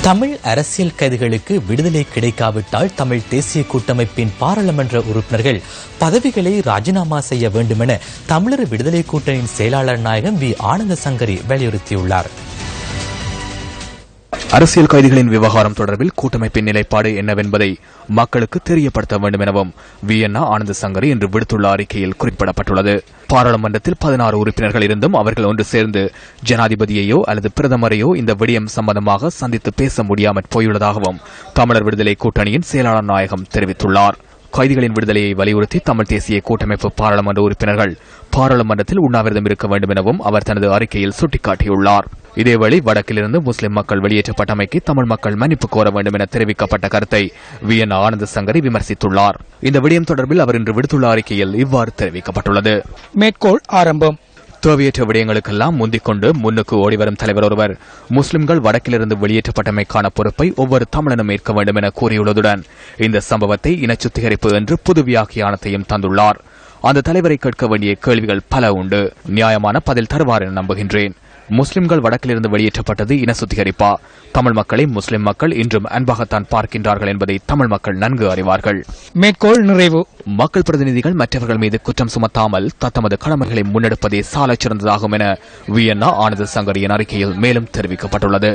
தமிழ் அரசியல் கைதிகளுக்கு விடுதலை கிடைக்காவிட்டால் தமிழ் தேசிய கூட்டமைப்பின் பாராளுமன்ற உறுப்பினர்கள் பதவிகளை ராஜினாமா செய்ய வேண்டும் என தமிழர் விடுதலை கூட்டணியின் செயலாளர் நாயகம் வி ஆனந்த சங்கரி வலியுறுத்தியுள்ளார். அரசியல் கைதிகளின் விவகாரம் தொடர்பில் கூட்டமைப்பின் நிலைப்பாடு என்னவென்பதை மக்களுக்கு தெரியப்படுத்த வேண்டும் எனவும் ஆனந்த சங்கரி இன்று விடுத்துள்ள அறிக்கையில் குறிப்பிடப்பட்டுள்ளது. பாராளுமன்றத்தில் 16 உறுப்பினர்கள் இருந்தும் அவர்கள் ஒன்று சேர்ந்து ஜனாதிபதியையோ அல்லது பிரதமரையோ இந்த விடயம் சம்பந்தமாக சந்தித்து பேச முடியாமல் போயுள்ளதாகவும் தமிழர் விடுதலை கூட்டணியின் செயலாளர் நாயகம் தெரிவித்துள்ளார். கைதிகளின் விடுதலையை வலியுறுத்தி தமிழ் தேசிய கூட்டமைப்பு பாராளுமன்ற உறுப்பினர்கள் பாராளுமன்றத்தில் உண்ணாவிரதம் இருக்க வேண்டும் எனவும் அவர் தனது அறிக்கையில் சுட்டிக்காட்டியுள்ளார். இதேவேளை வடக்கிலிருந்து முஸ்லிம் மக்கள் வெளியேற்றப்பட்டமைக்கு தமிழ் மக்கள் மன்னிப்பு கோர வேண்டும் என தெரிவிக்கப்பட்ட கருத்தை ஆனந்த சங்கரி விமர்சித்துள்ளார். இந்த விடயம் தொடர்பில் அவர் இன்று விடுத்துள்ள அறிக்கையில் இவ்வாறு தெரிவிக்கப்பட்டுள்ளது. மேற்கோள் ஆரம்பம். தேவையற்ற விடயங்களுக்கெல்லாம் முந்திக்கொண்டு முன்னுக்கு ஓடிவரும் தலைவர் ஒருவர் முஸ்லிம்கள் வடக்கிலிருந்து வெளியேற்றப்பட்டமைக்கான பொறுப்பை ஒவ்வொரு தமிழனும் ஏற்க வேண்டும் என கூறியுள்ளதுடன் இந்த சம்பவத்தை இன சுத்திகரிப்பு என்று புது வியாக்கியானத்தையும் தந்துள்ளார். அந்த தலைவரை கேட்க வேண்டிய கேள்விகள் பல உண்டு. நியாயமான பதில் தருவார் என நம்புகின்றேன். முஸ்லிம்கள் வடக்கிலிருந்து வெளியேற்றப்பட்டது இன சுத்திகரிப்பா? தமிழ் மக்களை முஸ்லிம் மக்கள் இன்றும் அன்பாகத்தான் பார்க்கின்றார்கள் என்பதை தமிழ் மக்கள் நன்கு அறிவார்கள். மேற்கோள் நிறைவு. மக்கள் பிரதிநிதிகள் மற்றவர்கள் மீது குற்றம் சுமத்தாமல் தத்தமது கடமைகளை முன்னெடுப்பதே சாலச் சிறந்ததாகும் என ஆனந்த சங்கரியின் அறிக்கையில் மேலும் தெரிவிக்கப்பட்டுள்ளது.